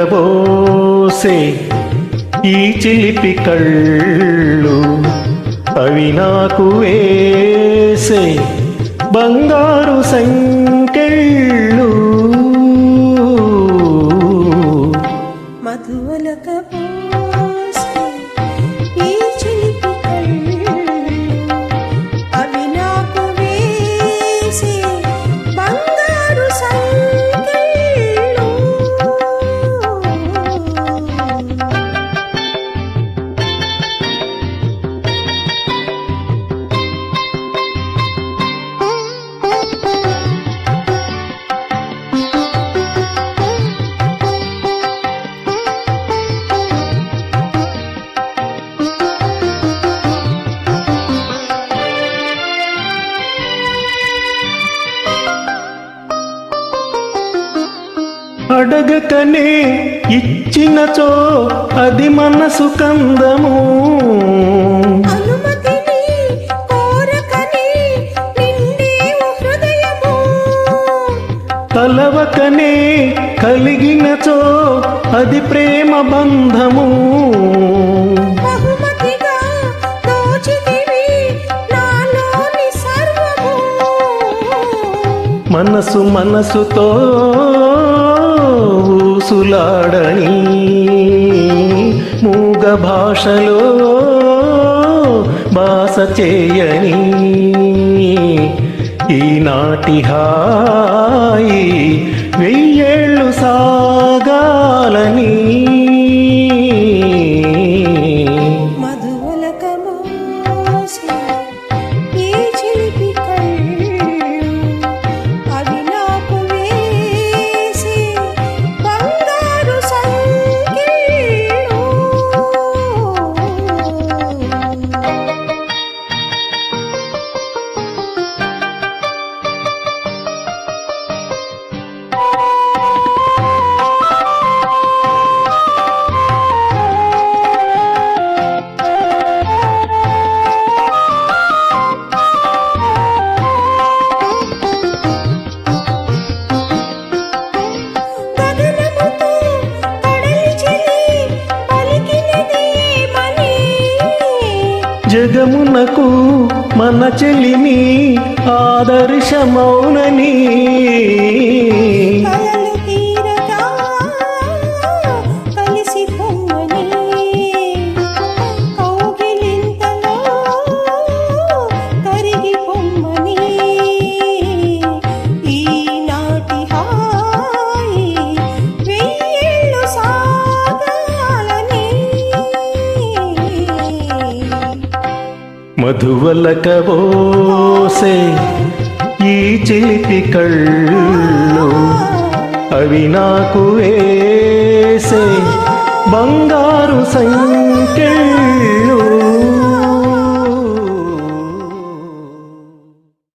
మధువలకబోసే ఈ చిలిపి కళ్ళు అవి నాకు వేసే బంగారు సంకెళ్ళు. మధువలకబోసే ఈ చిలిపి కళ్ళు అవి నాకు వేసే బంగారు సంకెళ్ళు. అడగకనే ఇచ్చినచో అది మనసు కందము, అనుమతిని కోరకనే నిండే హృదయము. తలవకనే కలిగినచో అది ప్రేమ బంధము. బహుమతిగా దోచితివి నాలోని సర్వము. మనసు మనసుతో ఊసులాడని మూగ భాషలో భాష చేయని ఈనాటి హాయి వెయ్యేళ్ళు సాగాలని. మధువలకబోసే ఈ చిలిపి కళ్ళు అవి నాకు వేసే బంగారు సంకెళ్ళు. జగమునకు మన చెలిమి ఆదర్శమౌనని కలలు తీరగా కలిసి పొమ్మని కౌగిలింతలో కరిగి పొమ్మని ఈనాటి హాయి వెయ్యేళ్ళు సాగాలని. మధువలకబోసే ఈ చిలిపి కళ్ళు అవి నాకు వేసే బంగారు సంకెళ్ళు.